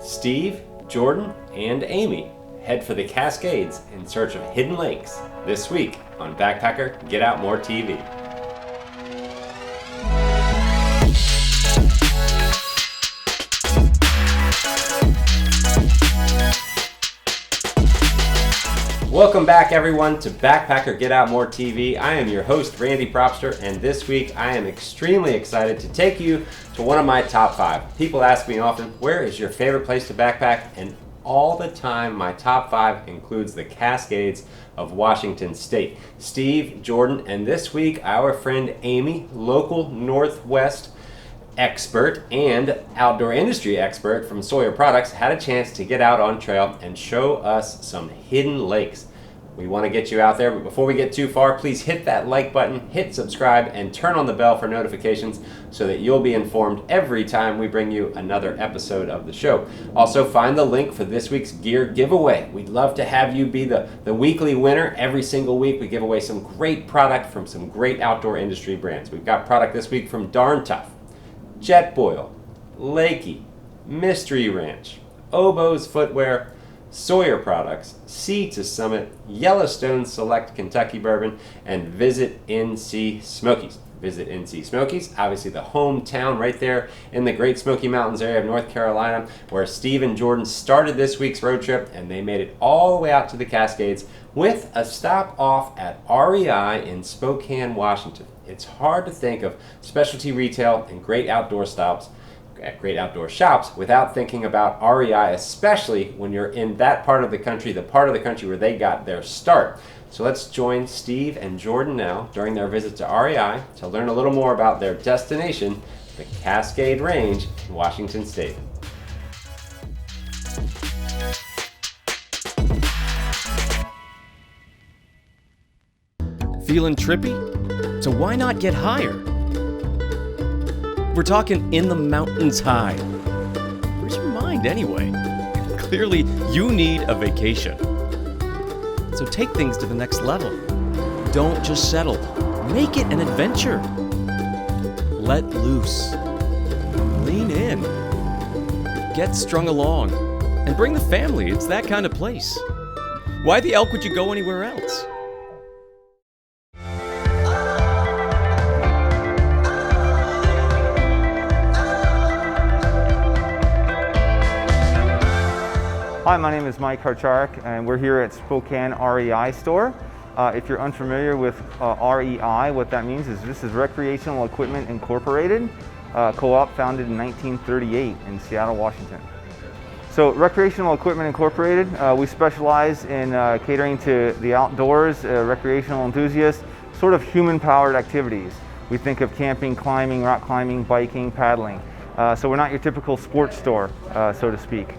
Steve, Jordan, and Amy head for the Cascades in search of hidden lakes this week on Backpacker Get Out More TV. Welcome back, everyone, to Backpacker Get Out More TV. I am your host, Randy Propster, and this week I am extremely excited to take you to one of my top 5. People ask me often, where is your favorite place to backpack? And all the time, my top 5 includes the Cascades of Washington State. Steve, Jordan, and this week our friend Amy, local Northwest expert and outdoor industry expert from Sawyer Products, had a chance to get out on trail and show us some hidden lakes. We want to get you out there, but before we get too far, please hit that like button, hit subscribe, and turn on the bell for notifications so that you'll be informed every time we bring you another episode of the show. Also, find the link for this week's gear giveaway. We'd love to have you be the weekly winner. Every single week we give away some great product from some great outdoor industry brands. We've got product this week from Darn Tough, Jetboil, Leki, Mystery Ranch, Oboe's Footwear, Sawyer Products, Sea to Summit, Yellowstone Select Kentucky Bourbon, and Visit NC Smokies. Visit NC Smokies, obviously the hometown right there in the Great Smoky Mountains area of North Carolina, where Steve and Jordan started this week's road trip, and they made it all the way out to the Cascades with a stop off at REI in Spokane, Washington. It's hard to think of specialty retail and great outdoor stops at great outdoor shops without thinking about REI, especially when you're in that part of the country, the part of the country where they got their start. So let's join Steve and Jordan now during their visit to REI to learn a little more about their destination, the Cascade Range in Washington State. Feeling trippy? So why not get higher? We're talking in the mountains high. Where's your mind anyway? Clearly, you need a vacation. So take things to the next level. Don't just settle. Make it an adventure. Let loose. Lean in. Get strung along. And bring the family. It's that kind of place. Why the elk would you go anywhere else? Hi, my name is Mike Harcharek, and we're here at Spokane REI store. If you're unfamiliar with REI, what that means is this is Recreational Equipment Incorporated, co-op founded in 1938 in Seattle, Washington. So Recreational Equipment Incorporated, we specialize in catering to the outdoors, recreational enthusiasts, sort of human-powered activities. We think of camping, climbing, rock climbing, biking, paddling. So we're not your typical sports store, so to speak.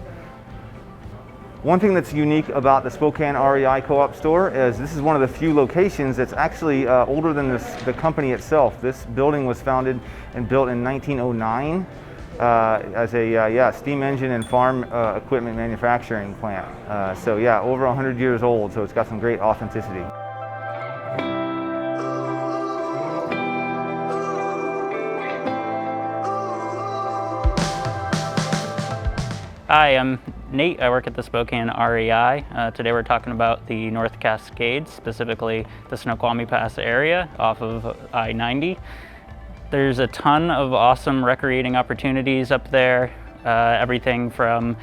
One thing that's unique about the Spokane REI Co-op store is this is one of the few locations that's actually older than the company itself. This building was founded and built in 1909 as a steam engine and farm equipment manufacturing plant. So yeah, over 100 years old, so it's got some great authenticity. Hi, I'm Nate. I work at the Spokane REI. Today we're talking about the North Cascades, specifically the Snoqualmie Pass area off of I-90. There's a ton of awesome recreating opportunities up there. Everything from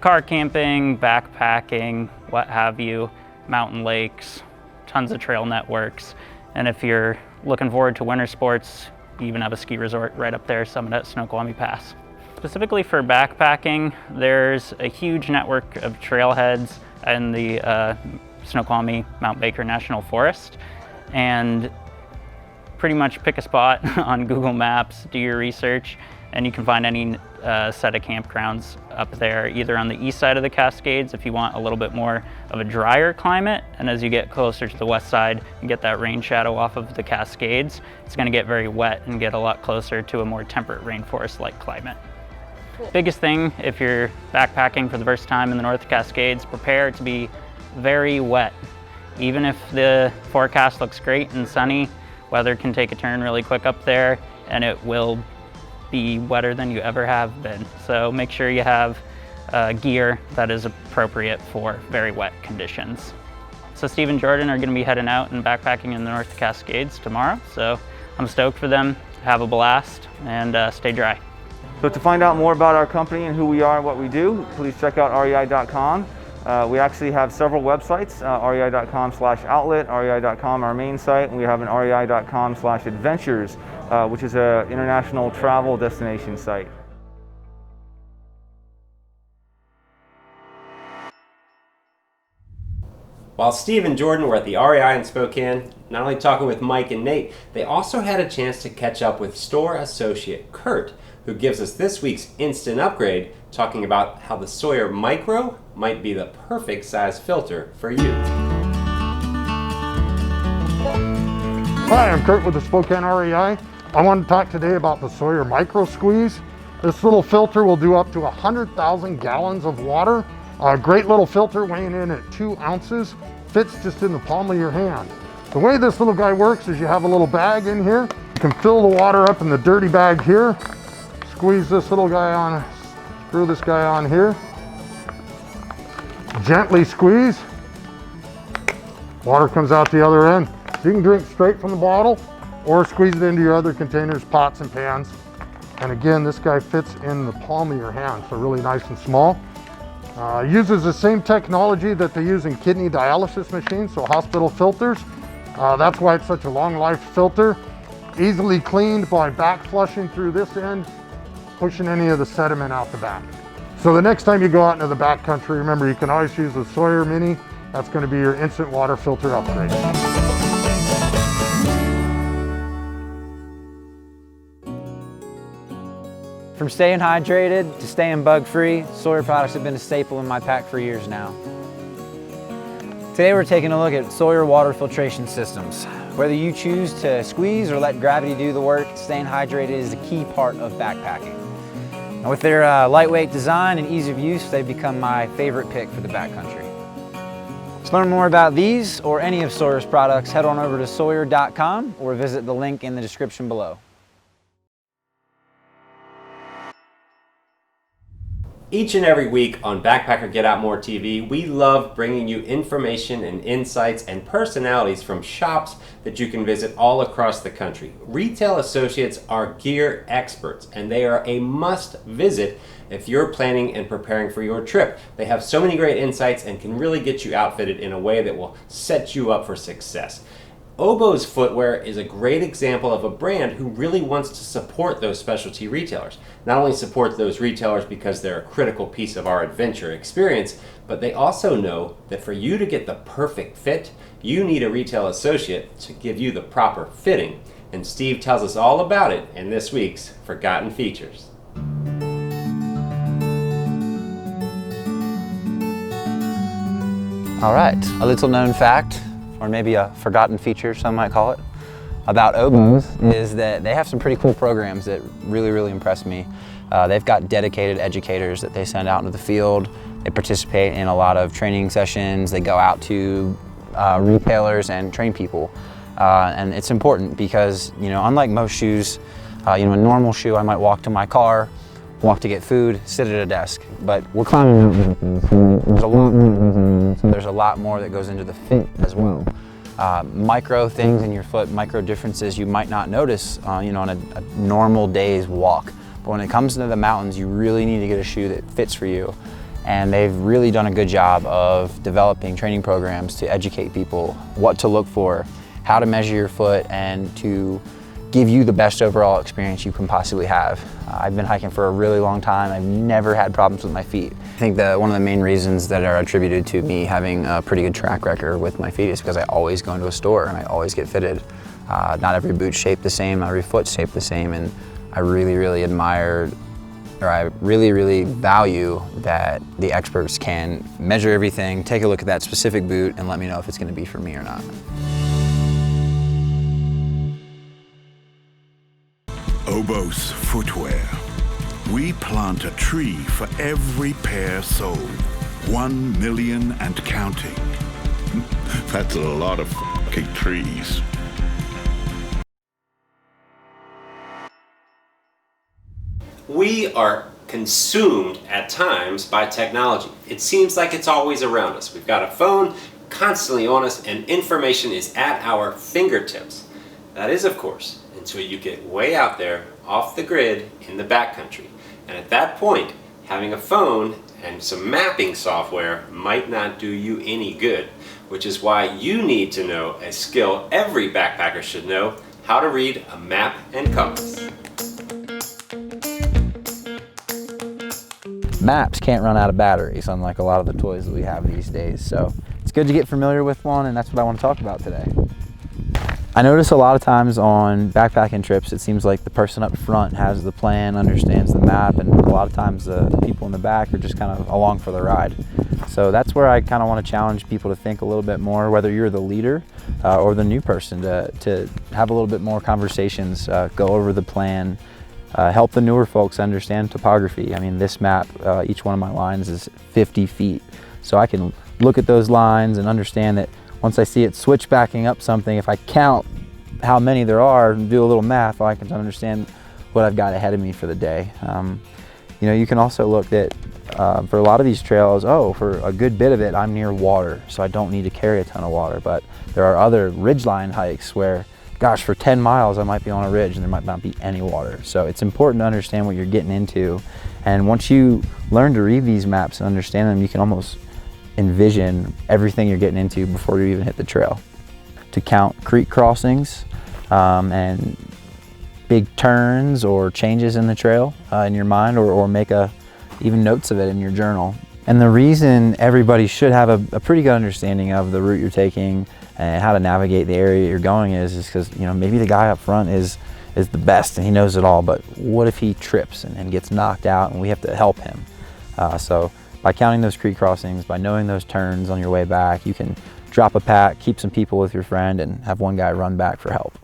car camping, backpacking, what have you, mountain lakes, tons of trail networks. And if you're looking forward to winter sports, you even have a ski resort right up there, Summit at Snoqualmie Pass. Specifically for backpacking, there's a huge network of trailheads in the Snoqualmie Mount Baker National Forest, and pretty much pick a spot on Google Maps, do your research, and you can find any set of campgrounds up there, either on the east side of the Cascades if you want a little bit more of a drier climate, and as you get closer to the west side and get that rain shadow off of the Cascades, it's going to get very wet and get a lot closer to a more temperate rainforest-like climate. Biggest thing, if you're backpacking for the first time in the North Cascades, prepare to be very wet. Even if the forecast looks great and sunny, weather can take a turn really quick up there, and it will be wetter than you ever have been. So make sure you have gear that is appropriate for very wet conditions. So Steve and Jordan are going to be heading out and backpacking in the North Cascades tomorrow, so I'm stoked for them. Have a blast and stay dry. So to find out more about our company and who we are and what we do, please check out rei.com. We actually have several websites, rei.com/outlet, rei.com our main site, and we have an rei.com/adventures, which is an international travel destination site. While Steve and Jordan were at the REI in Spokane, not only talking with Mike and Nate, they also had a chance to catch up with store associate Kurt, who gives us this week's instant upgrade, talking about how the Sawyer Micro might be the perfect size filter for you. Hi, I'm Kurt with the Spokane REI. I want to talk today about the Sawyer Micro Squeeze. This little filter will do up to 100,000 gallons of water. A great little filter weighing in at 2 ounces, fits just in the palm of your hand. The way this little guy works is you have a little bag in here. You can fill the water up in the dirty bag here. Squeeze this little guy on, screw this guy on here. Gently squeeze. Water comes out the other end. You can drink straight from the bottle or squeeze it into your other containers, pots and pans. And again, this guy fits in the palm of your hand, so really nice and small. Uses the same technology that they use in kidney dialysis machines, so hospital filters. That's why it's such a long life filter. Easily cleaned by back flushing through this end, pushing any of the sediment out the back. So the next time you go out into the backcountry, remember you can always use the Sawyer Mini. That's going to be your instant water filter upgrade. From staying hydrated to staying bug-free, Sawyer products have been a staple in my pack for years now. Today we're taking a look at Sawyer water filtration systems. Whether you choose to squeeze or let gravity do the work, staying hydrated is a key part of backpacking. And with their lightweight design and ease of use, they've become my favorite pick for the backcountry. To learn more about these or any of Sawyer's products, head on over to sawyer.com or visit the link in the description below. Each and every week on Backpacker Get Out More TV, we love bringing you information and insights and personalities from shops that you can visit all across the country. Retail associates are gear experts, and they are a must visit if you're planning and preparing for your trip. They have so many great insights and can really get you outfitted in a way that will set you up for success. Oboz Footwear is a great example of a brand who really wants to support those specialty retailers. Not only support those retailers because they're a critical piece of our adventure experience, but they also know that for you to get the perfect fit, you need a retail associate to give you the proper fitting. And Steve tells us all about it in this week's Forgotten Features. All right, a little known fact, or maybe a forgotten feature, some might call it, about Oboz is that they have some pretty cool programs that really impress me. They've got dedicated educators that they send out into the field. They participate in a lot of training sessions. They go out to retailers and train people. And it's important because, unlike most shoes, a normal shoe, I might walk to my car, walk to get food, sit at a desk. But we're climbing mountains, there's a lot more that goes into the fit as well. Micro things in your foot, micro differences you might not notice on a normal day's walk. But when it comes into the mountains, you really need to get a shoe that fits for you. And they've really done a good job of developing training programs to educate people what to look for, how to measure your foot, and to give you the best overall experience you can possibly have. I've been hiking for a really long time. I've never had problems with my feet. I think that one of the main reasons that are attributed to me having a pretty good track record with my feet is because I always go into a store and I always get fitted. Not every boot's shaped the same, not every foot's shaped the same, and I really admire, or I really value that the experts can measure everything, take a look at that specific boot, and let me know if it's going to be for me or not. Oboz Footwear. We plant a tree for every pair sold. 1 million and counting. That's a lot of fucking trees. We are consumed at times by technology. It seems like it's always around us. We've got a phone constantly on us and information is at our fingertips. That is, of course, until you get way out there off the grid in the backcountry. And at that point, having a phone and some mapping software might not do you any good, which is why you need to know a skill every backpacker should know: how to read a map and compass. Maps can't run out of batteries, unlike a lot of the toys that we have these days. So it's good to get familiar with one, and that's what I want to talk about today. I notice a lot of times on backpacking trips, it seems like the person up front has the plan, understands the map, and a lot of times the people in the back are just kind of along for the ride. So that's where I kind of want to challenge people to think a little bit more, whether you're the leader or the new person, to have a little bit more conversations, go over the plan, help the newer folks understand topography. I mean, this map, each one of my lines is 50 feet. So I can look at those lines and understand that once I see it switch backing up something, if I count how many there are and do a little math, I can understand what I've got ahead of me for the day. You know, you can also look at, for a lot of these trails, for a good bit of it, I'm near water, so I don't need to carry a ton of water. But there are other ridgeline hikes where, gosh, for 10 miles, I might be on a ridge and there might not be any water. So it's important to understand what you're getting into. And once you learn to read these maps and understand them, you can almost envision everything you're getting into before you even hit the trail. To count creek crossings and big turns or changes in the trail in your mind, or make even notes of it in your journal. And the reason everybody should have a pretty good understanding of the route you're taking and how to navigate the area you're going is because, you know, maybe the guy up front is the best and he knows it all, but what if he trips and gets knocked out and we have to help him? So by counting those creek crossings, by knowing those turns on your way back, you can drop a pack, keep some people with your friend, and have one guy run back for help.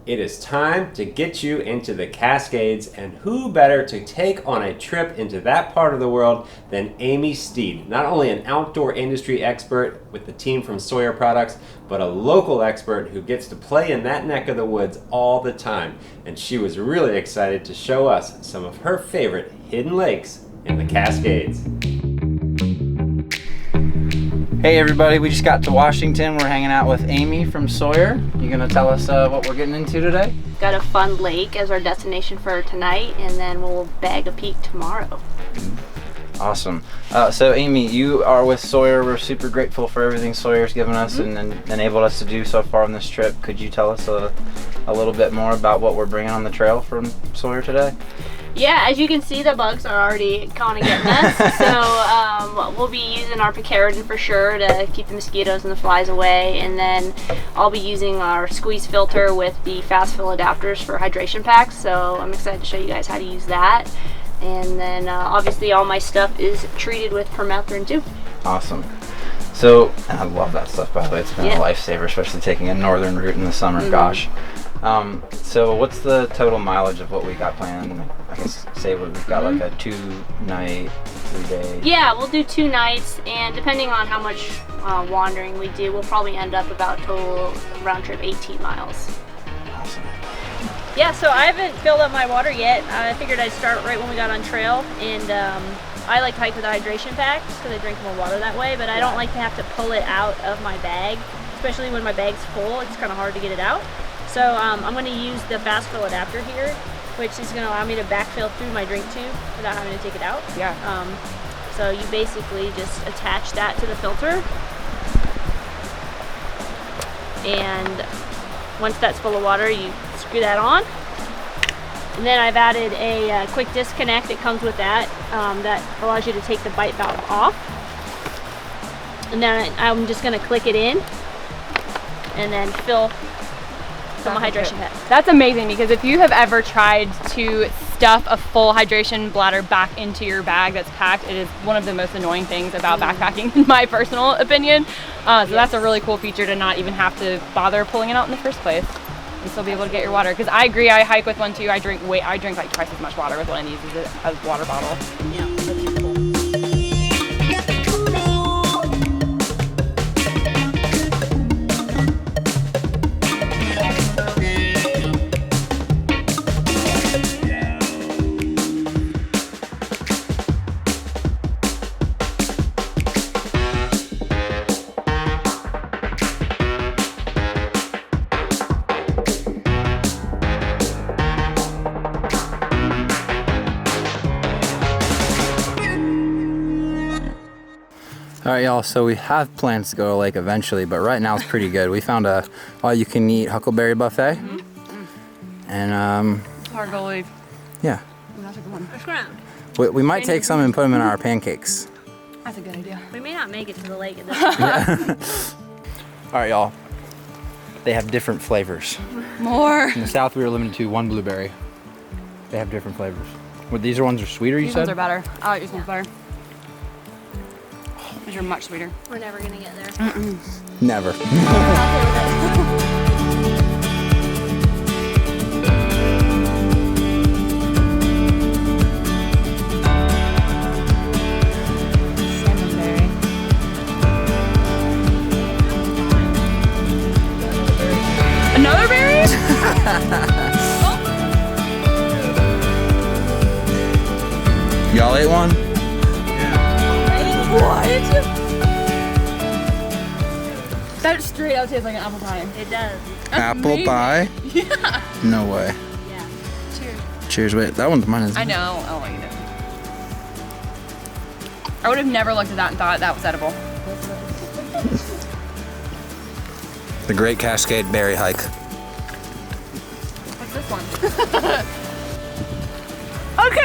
It is time to get you into the Cascades, and who better to take on a trip into that part of the world than Amy Steed, not only an outdoor industry expert with the team from Sawyer Products, but a local expert who gets to play in that neck of the woods all the time. And she was really excited to show us some of her favorite hidden lakes in the Cascades. Hey everybody, we just got to Washington. We're hanging out with Amy from Sawyer. You gonna tell us what we're getting into today? Got a fun lake as our destination for tonight, and then we'll bag a peak tomorrow. Awesome. So Amy, you are with Sawyer. We're super grateful for everything Sawyer's given us and enabled us to do so far on this trip. Could you tell us a little bit more about what we're bringing on the trail from Sawyer today? Yeah, as you can see, the bugs are already kind of getting us. So we'll be using our picaridin for sure to keep the mosquitoes and the flies away. And then I'll be using our squeeze filter with the fast fill adapters for hydration packs. So I'm excited to show you guys how to use that. And then obviously all my stuff is treated with permethrin too. Awesome. So, and I love that stuff, by the way. It's been a lifesaver, especially taking a northern route in the summer. Gosh. So what's the total mileage of what we got planned? I guess say we've got like a 2-night, 3-day. Yeah, we'll do 2 nights, and depending on how much wandering we do, we'll probably end up about total round trip 18 miles. Awesome. Yeah, so I haven't filled up my water yet. I figured I'd start right when we got on trail, and I like to hike with a hydration pack because I drink more water that way, but I don't like to have to pull it out of my bag, especially when my bag's full. It's kind of hard to get it out. So I'm going to use the fast fill adapter here, which is going to allow me to backfill through my drink tube without having to take it out. Yeah. So you basically just attach that to the filter, and once that's full of water, you screw that on. And then I've added a quick disconnect that comes with that, that allows you to take the bite valve off. And then I'm just going to click it in and then fill my hydration pad. That's amazing, because if you have ever tried to stuff a full hydration bladder back into your bag that's packed, it is one of the most annoying things about backpacking, in my personal opinion. So that's a really cool feature, to not even have to bother pulling it out in the first place and still be able to get your water. Because I agree, I hike with one too. I drink like twice as much water with one of these as a water bottle. Yeah. Alright y'all, so we have plans to go to a lake eventually, but right now it's pretty good. We found a all-you-can-eat huckleberry buffet. And Hard to believe. yeah. That's a good one. It's ground. We might take some and put them in our pancakes. That's a good idea. We may not make it to the lake at this point. Alright y'all, they have different flavors. More. In the south we were limited to one blueberry. They have different flavors. Well, these ones are sweeter, you These said? ones are better. I like these ones better. These are much sweeter. We're never gonna get there. Never. Another berry? Y'all ate one? What? That straight out tastes like an apple pie. It does. Apple amazing. pie? Yeah. No way. Yeah. Cheers. Cheers. Wait, that one's mine. I know. I'll eat it. I would have never looked at that and thought that was edible. The Great Cascade Berry Hike. What's this one? Okay.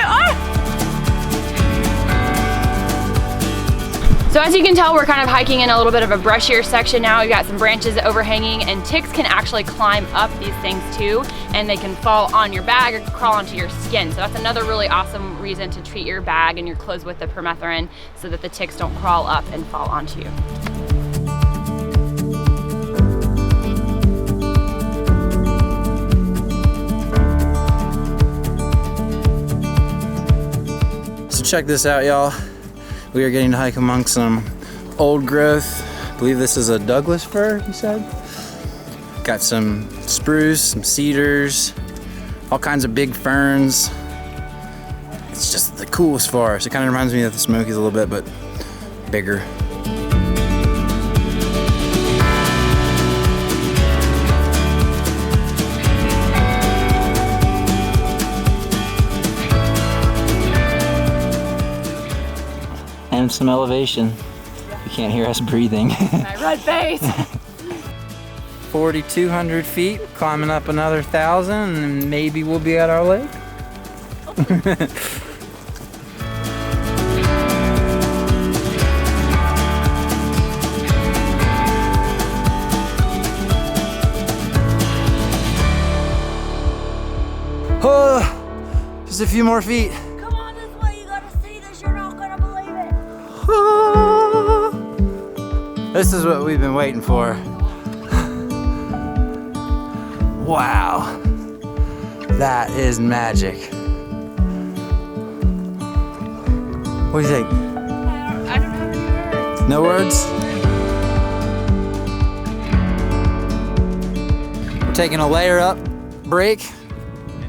So as you can tell, we're kind of hiking in a little bit of a brushier section now. We've got some branches overhanging, and ticks can actually climb up these things too, and they can fall on your bag or crawl onto your skin. So that's another really awesome reason to treat your bag and your clothes with the permethrin so that the ticks don't crawl up and fall onto you. So check this out, y'all. We are getting to hike among some old growth. I believe this is a Douglas fir, you said? Got some spruce, some cedars, all kinds of big ferns. It's just the coolest forest. It kind of reminds me of the Smokies a little bit, but bigger. And some elevation. You can't hear us breathing. My red face. 4,200 feet, climbing up another 1,000, and maybe we'll be at our lake. Oh, just a few more feet. Come on this way, you gotta see this, you're not gonna believe it. This is what we've been waiting for. Wow, that is magic. What do you think? I don't have any words. No words? We're taking a layer up break.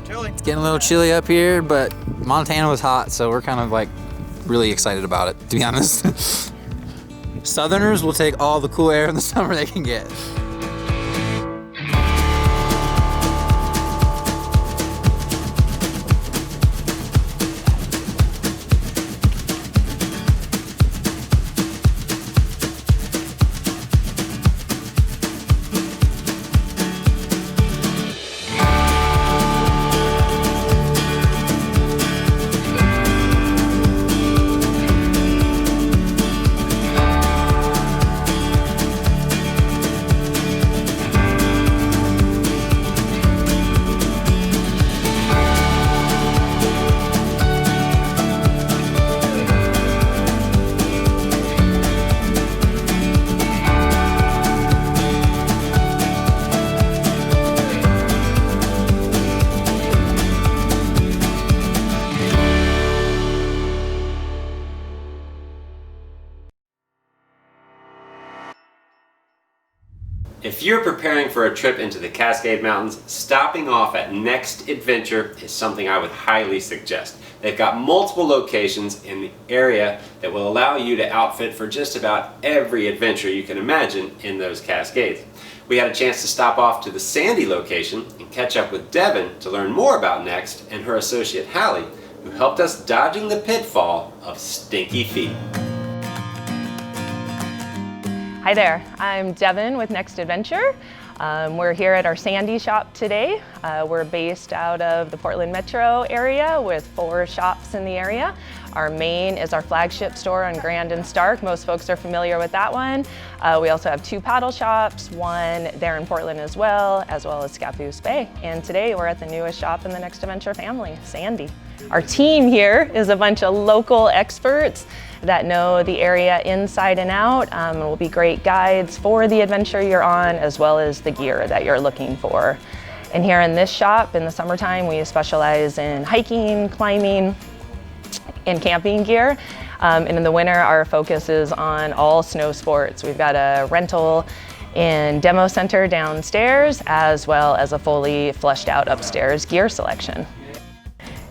It's getting a little chilly up here, but Montana was hot, so we're kind of like really excited about it, to be honest. Southerners will take all the cool air in the summer they can get. If you're preparing for a trip into the Cascade Mountains, stopping off at Next Adventure is something I would highly suggest. They've got multiple locations in the area that will allow you to outfit for just about every adventure you can imagine in those Cascades. We had a chance to stop off to the Sandy location and catch up with Devin to learn more about Next and her associate Hallie, who helped us dodging the pitfall of stinky feet. Hi there, I'm Devin with Next Adventure. We're here at our Sandy shop today. We're based out of the Portland metro area with 4 shops in the area. Our main is our flagship store on Grand and Stark. Most folks are familiar with that one. We also have 2 paddle shops, one there in Portland as well as Scappoose Bay. And today we're at the newest shop in the Next Adventure family, Sandy. Our team here is a bunch of local experts that know the area inside and out and will be great guides for the adventure you're on as well as the gear that you're looking for. And here in this shop in the summertime, we specialize in hiking, climbing, and camping gear. And in the winter, our focus is on all snow sports. We've got a rental and demo center downstairs as well as a fully fleshed out upstairs gear selection.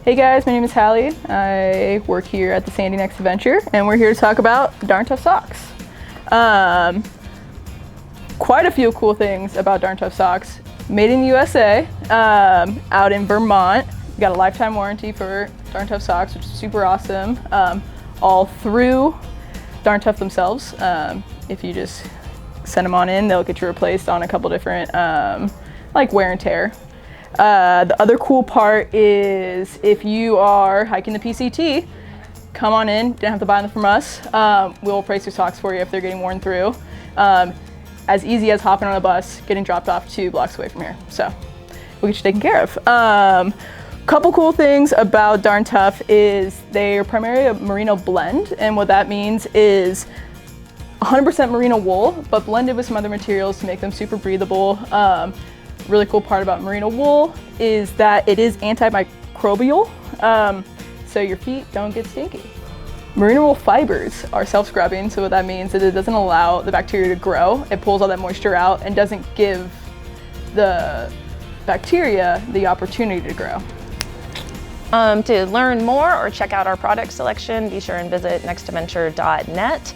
Hey guys, my name is Hallie. I work here at the Sandy Next Adventure, and we're here to talk about Darn Tough socks. Quite a few cool things about Darn Tough socks. Made in the USA, out in Vermont. We got a lifetime warranty for Darn Tough socks, which is super awesome. All through Darn Tough themselves. If you just send them on in, they'll get you replaced on a couple different like wear and tear. The other cool part is if you are hiking the PCT, come on in, don't have to buy them from us. We'll replace your socks for you if they're getting worn through. As easy as hopping on a bus, getting dropped off 2 blocks away from here. So we'll get you taken care of. Couple cool things about Darn Tough is they're primarily a merino blend, and what that means is 100% merino wool, but blended with some other materials to make them super breathable. Really cool part about merino wool is that it is antimicrobial, so your feet don't get stinky. Merino wool fibers are self-scrubbing, so what that means is it doesn't allow the bacteria to grow. It pulls all that moisture out and doesn't give the bacteria the opportunity to grow. To learn more or check out our product selection, be sure and visit nextadventure.net.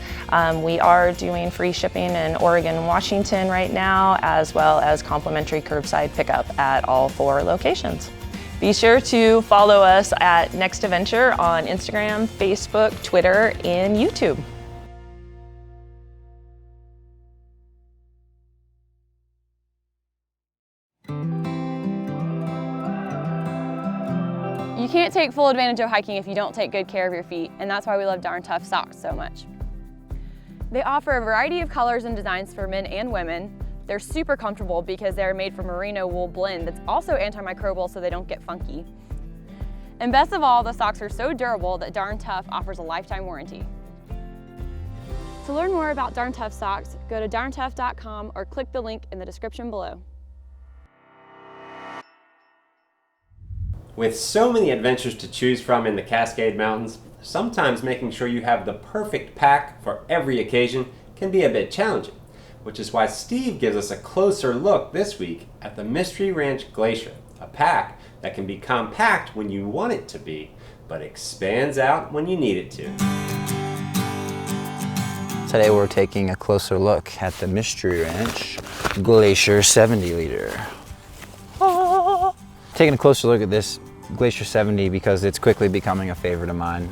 We are doing free shipping in Oregon and Washington right now, as well as complimentary curbside pickup at all 4 locations. Be sure to follow us at Next Adventure on Instagram, Facebook, Twitter, and YouTube. You can't take full advantage of hiking if you don't take good care of your feet, and that's why we love Darn Tough socks so much. They offer a variety of colors and designs for men and women. They're super comfortable because they're made from merino wool blend that's also antimicrobial so they don't get funky. And best of all, the socks are so durable that Darn Tough offers a lifetime warranty. To learn more about Darn Tough socks, go to darntough.com or click the link in the description below. With so many adventures to choose from in the Cascade Mountains, sometimes making sure you have the perfect pack for every occasion can be a bit challenging, which is why Steve gives us a closer look this week at the Mystery Ranch Glacier, a pack that can be compact when you want it to be, but expands out when you need it to. Today we're taking a closer look at the Mystery Ranch Glacier 70 liter. Taking a closer look at this Glacier 70 because it's quickly becoming a favorite of mine.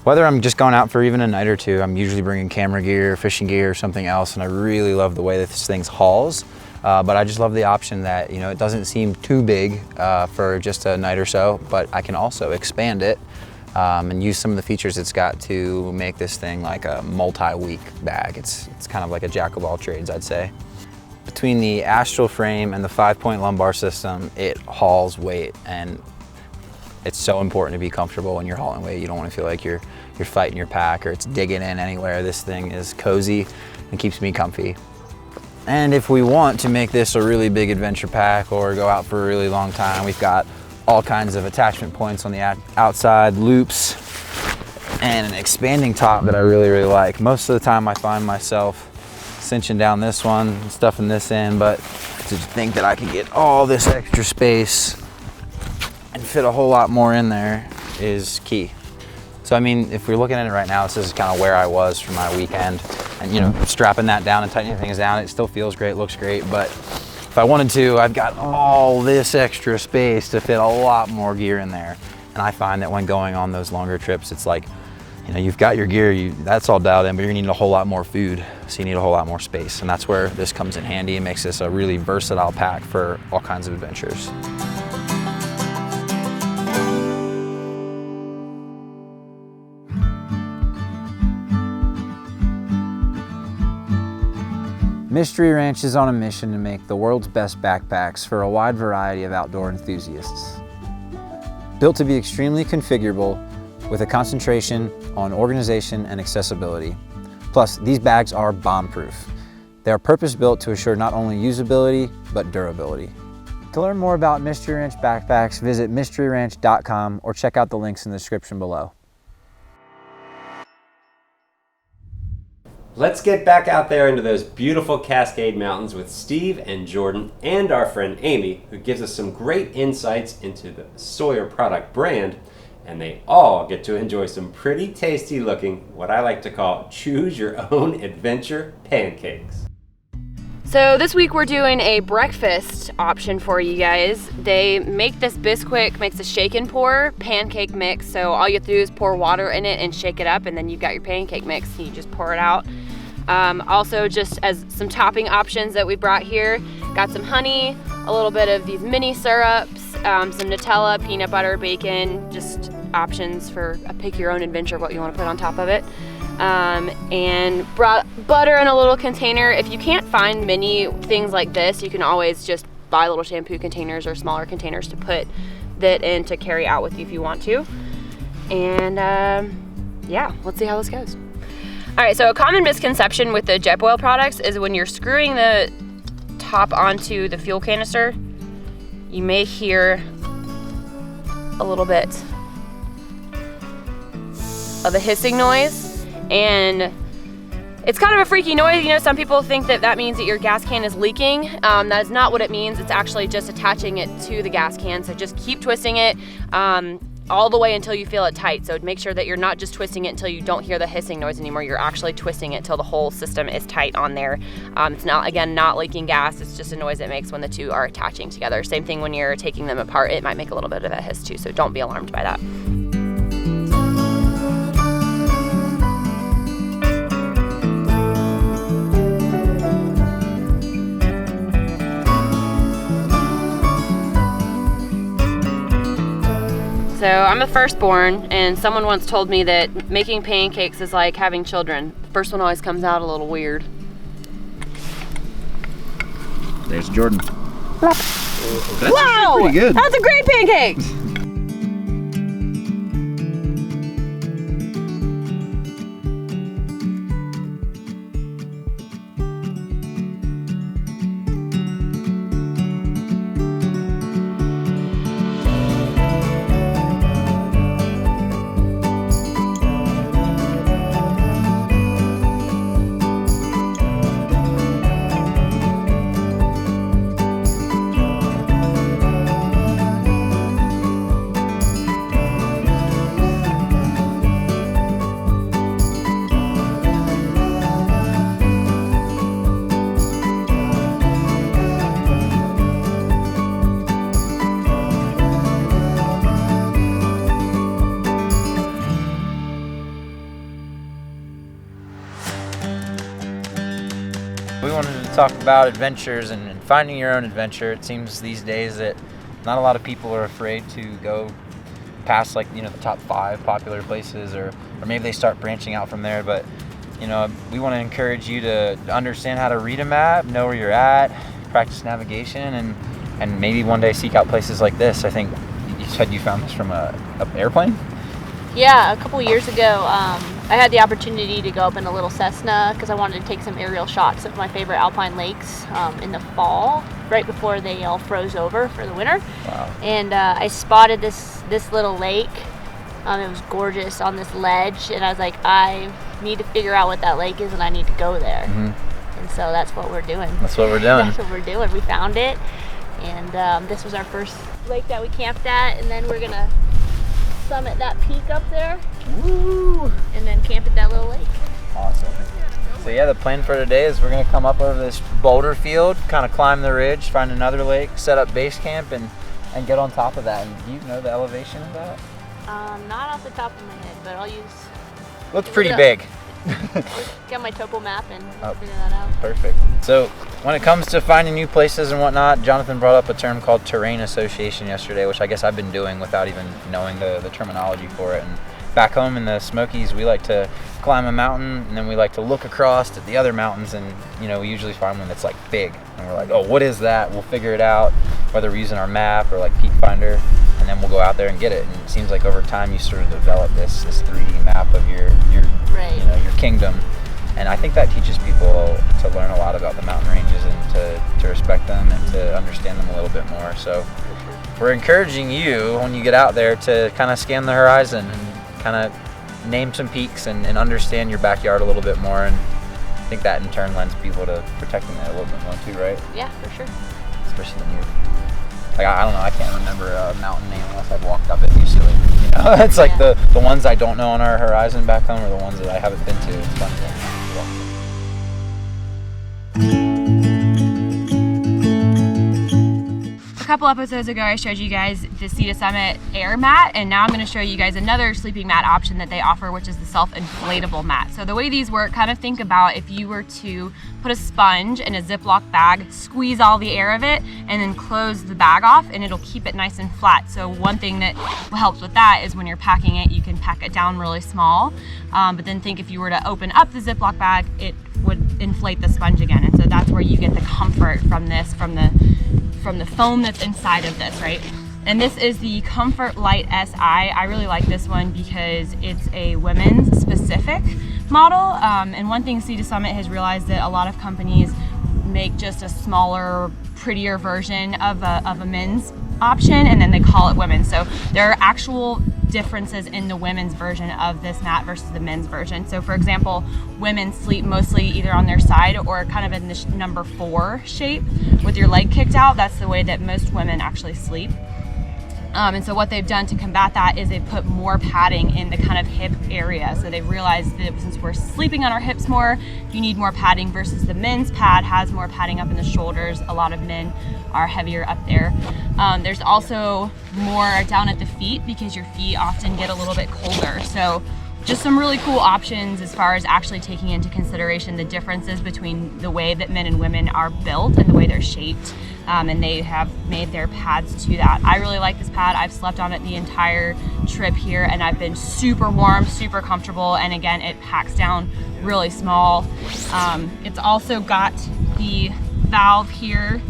Whether I'm just going out for even a night or two, I'm usually bringing camera gear, fishing gear, or something else, and I really love the way that this thing hauls. But I just love the option that, you know, it doesn't seem too big for just a night or so, but I can also expand it and use some of the features it's got to make this thing like a multi-week bag. It's kind of like a jack of all trades, I'd say. Between the Astral frame and the 5-point lumbar system, it hauls weight, and it's so important to be comfortable when you're hauling weight. You don't want to feel like you're fighting your pack or it's digging in anywhere. This thing is cozy and keeps me comfy. And if we want to make this a really big adventure pack or go out for a really long time, we've got all kinds of attachment points on the outside, loops, and an expanding top that I really, really like. Most of the time I find myself cinching down this one and stuffing this in, but to think that I could get all this extra space and fit a whole lot more in there is key. So I mean, if we're looking at it right now, this is kind of where I was for my weekend, and you know, strapping that down and tightening things down, it still feels great, looks great, but if I wanted to, I've got all this extra space to fit a lot more gear in there. And I find that when going on those longer trips, it's like you know, you've got your gear, that's all dialed in, but you're gonna need a whole lot more food, so you need a whole lot more space. And that's where this comes in handy and makes this a really versatile pack for all kinds of adventures. Mystery Ranch is on a mission to make the world's best backpacks for a wide variety of outdoor enthusiasts. Built to be extremely configurable with a concentration on organization and accessibility. Plus, these bags are bomb-proof. They are purpose-built to assure not only usability, but durability. To learn more about Mystery Ranch backpacks, visit mysteryranch.com or check out the links in the description below. Let's get back out there into those beautiful Cascade Mountains with Steve and Jordan and our friend Amy, who gives us some great insights into the Sawyer product brand, and they all get to enjoy some pretty tasty looking, what I like to call choose your own adventure pancakes. So this week we're doing a breakfast option for you guys. They make this Bisquick, makes a shake and pour pancake mix. So all you have to do is pour water in it and shake it up, and then you've got your pancake mix. You just pour it out. Also, just as some topping options that we brought here, got some honey, a little bit of these mini syrups, some Nutella, peanut butter, bacon, just options for a pick your own adventure, what you want to put on top of it. And brought butter in a little container. If you can't find many things like this, you can always just buy little shampoo containers or smaller containers to put that in to carry out with you if you want to. And yeah, let's see how this goes. All right, so a common misconception with the jetboil products is when you're screwing the top onto the fuel canister, you may hear a little bit of a hissing noise. And it's kind of a freaky noise. You know, some people think that that means that your gas can is leaking. That is not what it means. It's actually just attaching it to the gas can. So just keep twisting it all the way until you feel it tight. So make sure that you're not just twisting it until you don't hear the hissing noise anymore. You're actually twisting it till the whole system is tight on there. It's not, again, not leaking gas. It's just a noise it makes when the two are attaching together. Same thing when you're taking them apart. It might make a little bit of a hiss too. So don't be alarmed by that. So I'm a firstborn, and someone once told me that making pancakes is like having children. The first one always comes out a little weird. There's Jordan. That's wow! Pretty good. That's a great pancake! We wanted to talk about adventures and finding your own adventure. It seems these days that not a lot of people are afraid to go past, like, you know, the top 5 popular places, or maybe they start branching out from there. But, you know, we want to encourage you to understand how to read a map, know where you're at, practice navigation, and maybe one day seek out places like this. I think you said you found this from an airplane? Yeah, a couple years ago, I had the opportunity to go up in a little Cessna because I wanted to take some aerial shots of my favorite alpine lakes in the fall, right before they all froze over for the winter. Wow. And I spotted this little lake. It was gorgeous on this ledge, and I was like, I need to figure out what that lake is, and I need to go there. Mm-hmm. And so that's what we're doing. That's what we're doing. That's what we're doing. We found it, and this was our first lake that we camped at, and then we're gonna summit that peak up there. Woo! And then camp at that little lake. Awesome. So yeah, the plan for today is we're gonna come up over this boulder field, kind of climb the ridge, find another lake, set up base camp, and get on top of that. And do you know the elevation of that? Not off the top of my head, but I'll use Looks pretty big. Got my topo map and Oh. figure that out. Perfect. So when it comes to finding new places and whatnot, Jonathan brought up a term called terrain association yesterday, which I guess I've been doing without even knowing the terminology for it. And back home in the Smokies, we like to climb a mountain and then we like to look across at the other mountains, and you know, we usually find one that's like big and we're like, oh, what is that? We'll figure it out, whether we're using our map or like Peak Finder, and then we'll go out there and get it. And it seems like over time you sort of develop this 3D map of your Right. you know, your kingdom. And I think that teaches people to learn a lot about the mountain ranges and to respect them and to understand them a little bit more. So we're encouraging you, when you get out there, to kind of scan the horizon and kind of name some peaks and understand your backyard a little bit more. And I think that in turn lends people to protecting it a little bit more too, right? Yeah, for sure. Especially when you're, like, I don't know, I can't remember a mountain name unless I've walked up it usually. You know, it's like the ones I don't know on our horizon back home are the ones that I haven't been to. It's fun to A couple episodes ago, I showed you guys the Sea to Summit air mat, and now I'm going to show you guys another sleeping mat option that they offer, which is the self-inflatable mat. So the way these work, kind of think about if you were to put a sponge in a Ziploc bag, squeeze all the air of it, and then close the bag off, and it'll keep it nice and flat. So one thing that helps with that is when you're packing it, you can pack it down really small. But then think if you were to open up the Ziploc bag, it would inflate the sponge again. And so that's where you get the comfort from this, from the foam that's inside of this, right? And this is the Comfort Light SI. I really like this one because it's a women's specific model. And one thing Sea to Summit has realized that a lot of companies make just a smaller, prettier version of a men's option, and then they call it women's. So there are actual differences in the women's version of this mat versus the men's version. So for example, women sleep mostly either on their side or kind of in this number 4 shape with your leg kicked out. That's the way that most women actually sleep. And so what they've done to combat that is they've put more padding in the kind of hip area. So they've realized that since we're sleeping on our hips more, you need more padding versus the men's pad has more padding up in the shoulders. A lot of men are heavier up there. There's also more down at the feet because your feet often get a little bit colder. So just some really cool options as far as actually taking into consideration the differences between the way that men and women are built and the way they're shaped. And they have made their pads to that. I really like this pad. I've slept on it the entire trip here and I've been super warm, super comfortable. And again, it packs down really small. It's also got the valve here,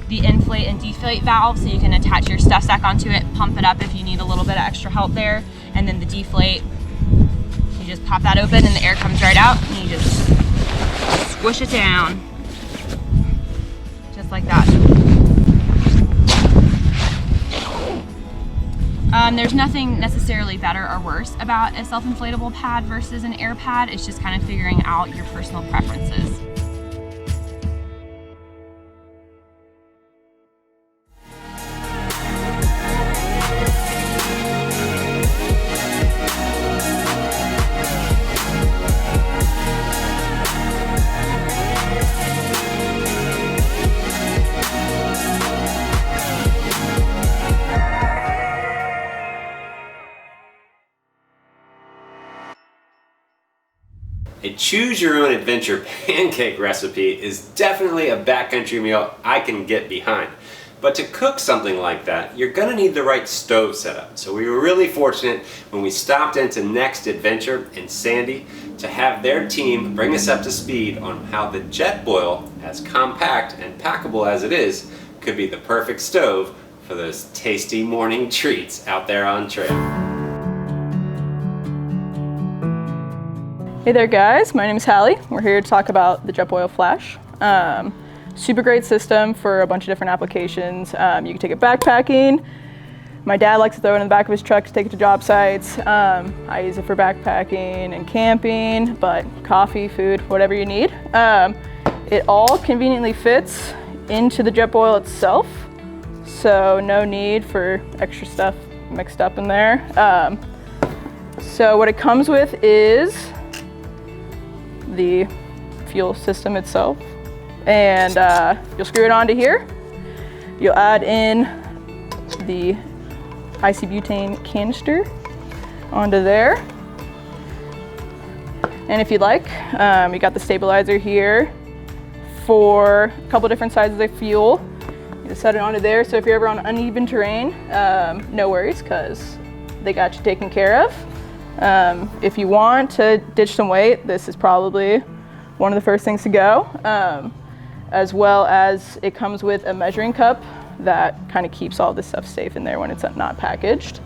the inflate and deflate valve, so you can attach your stuff sack onto it, pump it up if you need a little bit of extra help there. And then the deflate, you just pop that open and the air comes right out and you just squish it down. Just like that. There's nothing necessarily better or worse about a self-inflatable pad versus an air pad. It's just kind of figuring out your personal preferences. A choose your own adventure pancake recipe is definitely a backcountry meal I can get behind. But to cook something like that, you're gonna need the right stove setup. So we were really fortunate when we stopped into Next Adventure in Sandy to have their team bring us up to speed on how the jetboil, as compact and packable as it is, could be the perfect stove for those tasty morning treats out there on trail. Hey there guys, my name is Hallie. We're here to talk about the jetboil Flash. Super great system for a bunch of different applications. You can take it backpacking. My dad likes to throw it in the back of his truck to take it to job sites. I use it for backpacking and camping, but coffee, food, whatever you need. It all conveniently fits into the jetboil itself, so no need for extra stuff mixed up in there. So what it comes with is the fuel system itself, and you'll screw it onto here. You'll add in the icy butane canister onto there. And if you'd like, you got the stabilizer here for a couple different sizes of fuel. You just set it onto there, so if you're ever on uneven terrain, no worries, because they got you taken care of. If you want to ditch some weight, this is probably one of the first things to go, as well as it comes with a measuring cup that kind of keeps all this stuff safe in there when it's not packaged.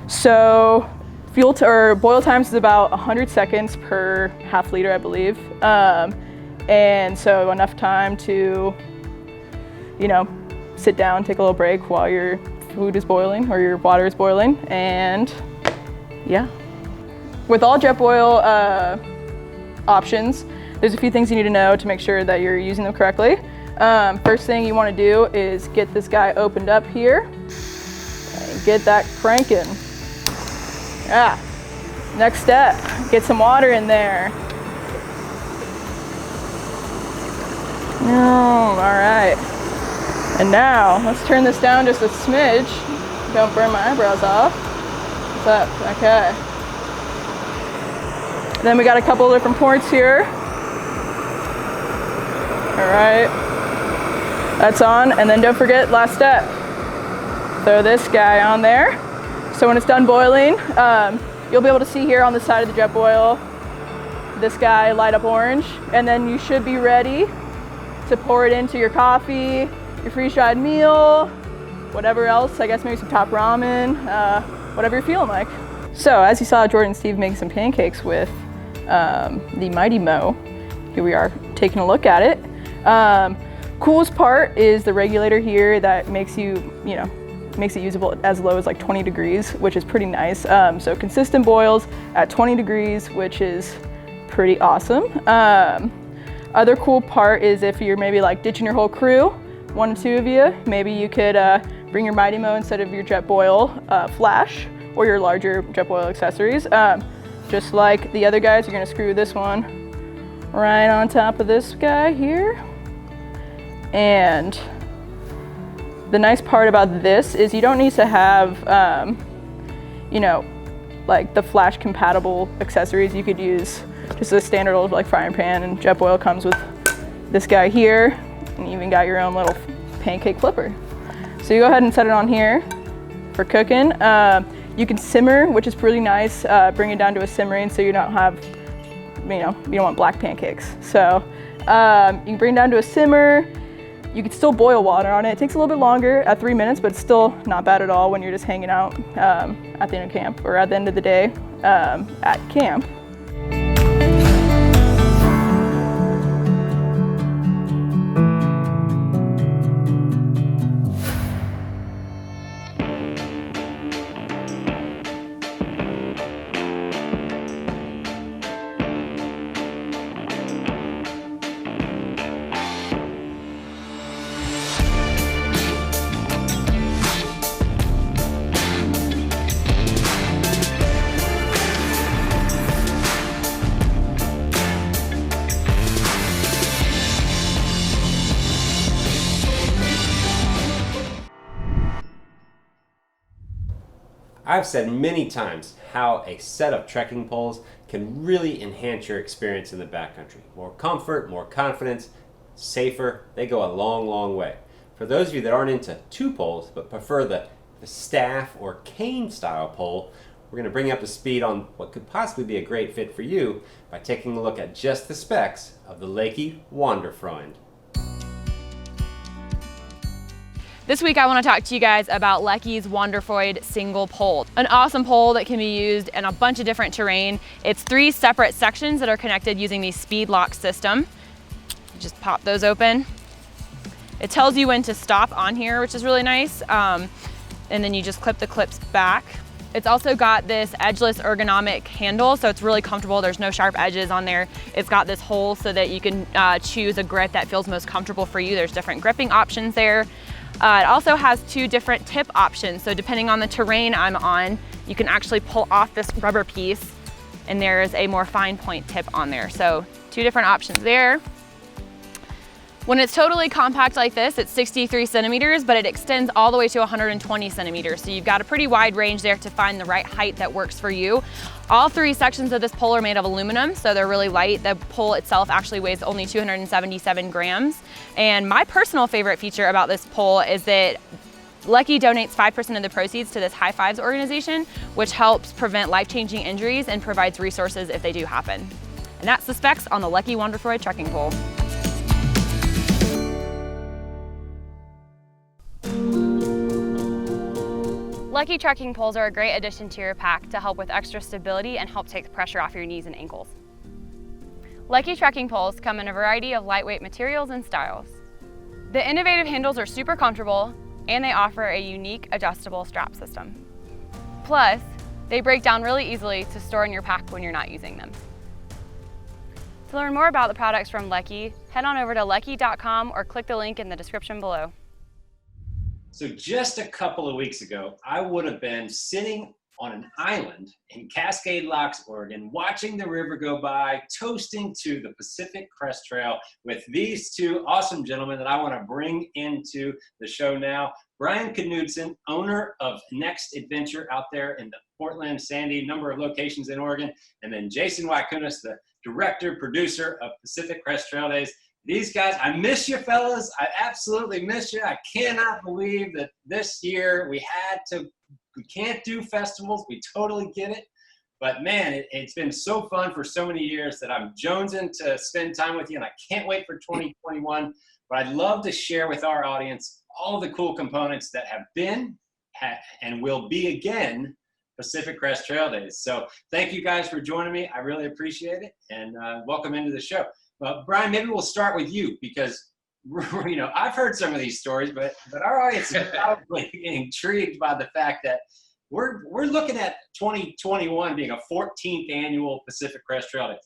So fuel or boil times is about 100 seconds per half liter, I believe. And so enough time to, you know, sit down, take a little break while your food is boiling or your water is boiling, and yeah. With all jetboil options, there's a few things you need to know to make sure that you're using them correctly. First thing you want to do is get this guy opened up here and get that cranking. Yeah. Next step, get some water in there. Oh, all right. And now let's turn this down just a smidge. Don't burn my eyebrows off. What's up? Okay. Then we got a couple of different ports here. All right. That's on, and then don't forget, last step. Throw this guy on there. So when it's done boiling, you'll be able to see here on the side of the jetboil, this guy light up orange, and then you should be ready to pour it into your coffee, your freeze-dried meal, whatever else, I guess maybe some top ramen, whatever you're feeling like. So as you saw Jordan and Steve making some pancakes with the Mighty Mo, here we are taking a look at it. Coolest part is the regulator here that makes makes it usable as low as like 20 degrees, which is pretty nice. So consistent boils at 20 degrees, which is pretty awesome. Other cool part is if you're maybe like ditching your whole crew, 1 or 2 of you, maybe you could bring your Mighty Mo instead of your jetboil flash or your larger jetboil accessories. Just like the other guys, you're gonna screw this one right on top of this guy here. And the nice part about this is you don't need to have, like the flash compatible accessories. You could use just a standard old like frying pan, and jetboil comes with this guy here, and you even got your own little pancake flipper. So you go ahead and set it on here for cooking. You can simmer, which is pretty nice. Bring it down to a simmering so you don't have, you don't want black pancakes. So you can bring it down to a simmer. You can still boil water on it. It takes a little bit longer at 3 minutes, but it's still not bad at all when you're just hanging out at the end of camp or at the end of the day at camp. I've said many times how a set of trekking poles can really enhance your experience in the backcountry. More comfort, more confidence, safer, they go a long, long way. For those of you that aren't into 2 poles but prefer the staff or cane style pole, we're going to bring you up to speed on what could possibly be a great fit for you by taking a look at just the specs of the Leki Wanderfreund. This week I want to talk to you guys about Leki's Wanderfreund single pole. An awesome pole that can be used in a bunch of different terrain. It's 3 separate sections that are connected using the speed lock system. Just pop those open. It tells you when to stop on here, which is really nice. And then you just clip the clips back. It's also got this edgeless ergonomic handle, so it's really comfortable. There's no sharp edges on there. It's got this hole so that you can choose a grip that feels most comfortable for you. There's different gripping options there. It also has 2 different tip options. So depending on the terrain I'm on, you can actually pull off this rubber piece and there's a more fine point tip on there. So 2 different options there. When it's totally compact like this, it's 63 centimeters, but it extends all the way to 120 centimeters. So you've got a pretty wide range there to find the right height that works for you. All 3 sections of this pole are made of aluminum, so they're really light. The pole itself actually weighs only 277 grams. And my personal favorite feature about this pole is that Leki donates 5% of the proceeds to this High Fives organization, which helps prevent life-changing injuries and provides resources if they do happen. And that's the specs on the Leki Wonderfroy trekking pole. Leki trekking poles are a great addition to your pack to help with extra stability and help take the pressure off your knees and ankles. Leki trekking poles come in a variety of lightweight materials and styles. The innovative handles are super comfortable and they offer a unique adjustable strap system. Plus, they break down really easily to store in your pack when you're not using them. To learn more about the products from Leki, head on over to leki.com or click the link in the description below. So just a couple of weeks ago, I would have been sitting on an island in Cascade Locks, Oregon, watching the river go by, toasting to the Pacific Crest Trail with these 2 awesome gentlemen that I want to bring into the show now. Brian Knudsen, owner of Next Adventure out there in the Portland, Sandy, number of locations in Oregon, and then Jason Wakunis, the director, producer of Pacific Crest Trail Days. These guys, I miss you fellas. I absolutely miss you. I cannot believe that this year we can't do festivals. We totally get it. But man, it's been so fun for so many years that I'm jonesing to spend time with you, and I can't wait for 2021. But I'd love to share with our audience all of the cool components that have been and will be again Pacific Crest Trail Days. So thank you guys for joining me. I really appreciate it, and welcome into the show. Brian, maybe we'll start with you because, you know, I've heard some of these stories, but our audience is probably intrigued by the fact that we're looking at 2021 being a 14th annual Pacific Crest Trail Days.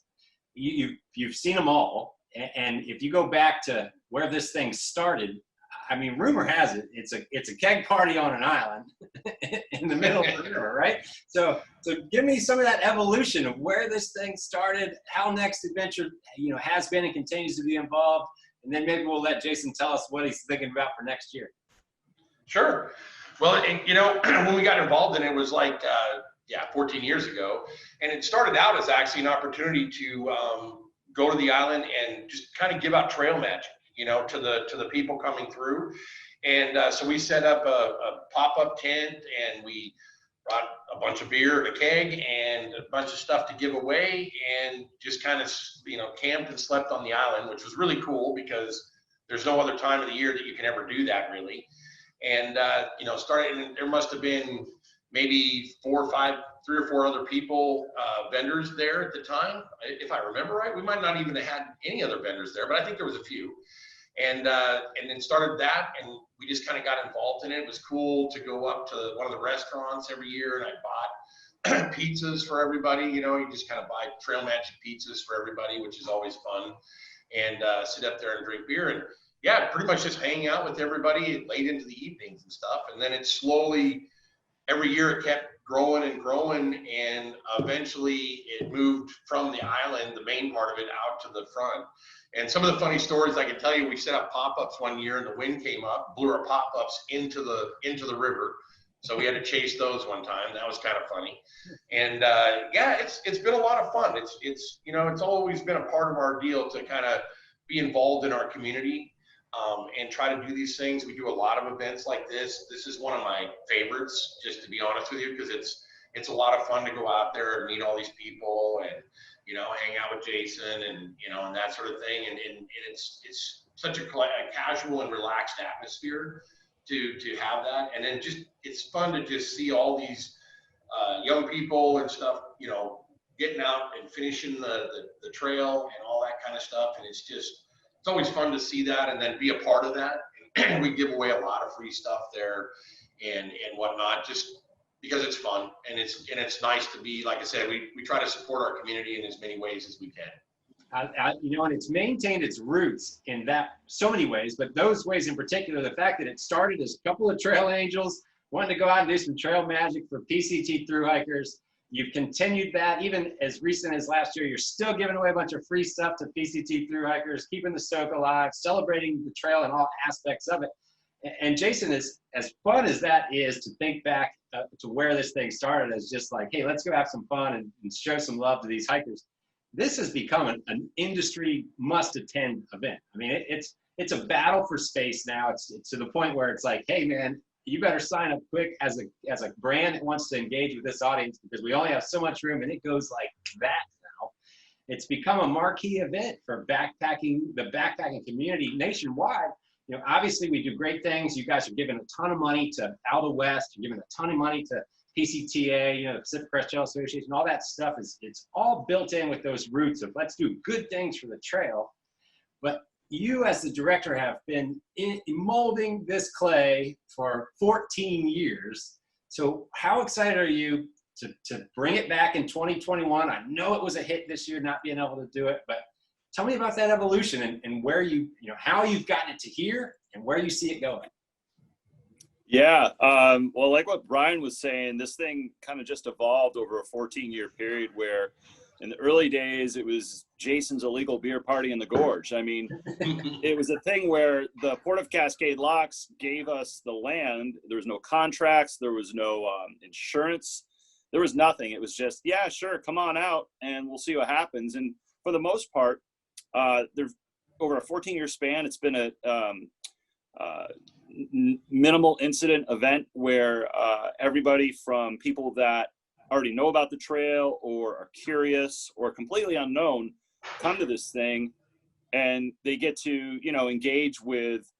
You've seen them all, and if you go back to where this thing started, I mean, rumor has it it's a keg party on an island in the middle of the river, right? So give me some of that evolution of where this thing started, how Next Adventure, you know, has been and continues to be involved, and then maybe we'll let Jason tell us what he's thinking about for next year. Sure. Well, you know, when we got involved in it, was like 14 years ago, and it started out as actually an opportunity to go to the island and just kind of give out trail magic, you know, to the people coming through. And so we set up a pop-up tent, and we brought a bunch of beer, a keg, and a bunch of stuff to give away, and just kind of, you know, camped and slept on the island, which was really cool because there's no other time of the year that you can ever do that, really. And you know, there must have been maybe 3 or 4 other people, vendors there at the time, if I remember right. We might not even have had any other vendors there, but I think there was a few. And then started that, and we just kind of got involved in it. It was cool to go up to one of the restaurants every year, and I bought pizzas for everybody. You know, you just kind of buy Trail Magic pizzas for everybody, which is always fun, and sit up there and drink beer. And yeah, pretty much just hang out with everybody late into the evenings and stuff. And then it slowly, every year it kept growing and growing, and eventually it moved from the island, the main part of it, out to the front. And some of the funny stories I can tell you, we set up pop-ups one year, and the wind came up, blew our pop-ups into the river. So we had to chase those one time. That was kind of funny. And yeah, it's been a lot of fun. It's you know, it's always been a part of our deal to kind of be involved in our community. And try to do these things. We do a lot of events like this. This is one of my favorites, just to be honest with you, because it's a lot of fun to go out there and meet all these people, and you know, hang out with Jason, and you know, and that sort of thing. And it's such a casual and relaxed atmosphere to have that. And then just it's fun to just see all these young people and stuff, you know, getting out and finishing the trail and all that kind of stuff. And it's always fun to see that and then be a part of that. And we give away a lot of free stuff there and whatnot, just because it's fun, and it's nice to be, like I said, we try to support our community in as many ways as we can. You know, and it's maintained its roots in that so many ways, but those ways in particular, the fact that it started as a couple of trail angels wanting to go out and do some trail magic for PCT through hikers, you've continued that even as recent as last year. You're still giving away a bunch of free stuff to PCT thru hikers, keeping the stoke alive, celebrating the trail and all aspects of it. And Jason, is as fun as that is to think back to where this thing started as just like, hey, let's go have some fun and show some love to these hikers. This has become an industry must-attend event. I mean, it's a battle for space now. It's to the point where it's like, hey, man, you better sign up quick as a brand that wants to engage with this audience, because we only have so much room, and it goes like that now. It's become a marquee event for backpacking, the backpacking community nationwide. You know, obviously we do great things. You guys are giving a ton of money to Aldo West. You're giving a ton of money to PCTA, you know, the Pacific Crest Trail Association. All that stuff it's all built in with those roots of let's do good things for the trail. But you as the director have been molding this clay for 14 years. So how excited are you to bring it back in 2021? I know it was a hit this year not being able to do it, but tell me about that evolution and where you know, how you've gotten it to here and where you see it going. Yeah, well, like what Brian was saying, this thing kind of just evolved over a 14-year period where in the early days, it was Jason's illegal beer party in the gorge. I mean, it was a thing where the Port of Cascade Locks gave us the land. There was no contracts. There was no insurance. There was nothing. It was just, yeah, sure, come on out and we'll see what happens. And for the most part, there's over a 14-year span, it's been a minimal incident event where everybody from people that already know about the trail or are curious or completely unknown come to this thing, and they get to, you know, engage with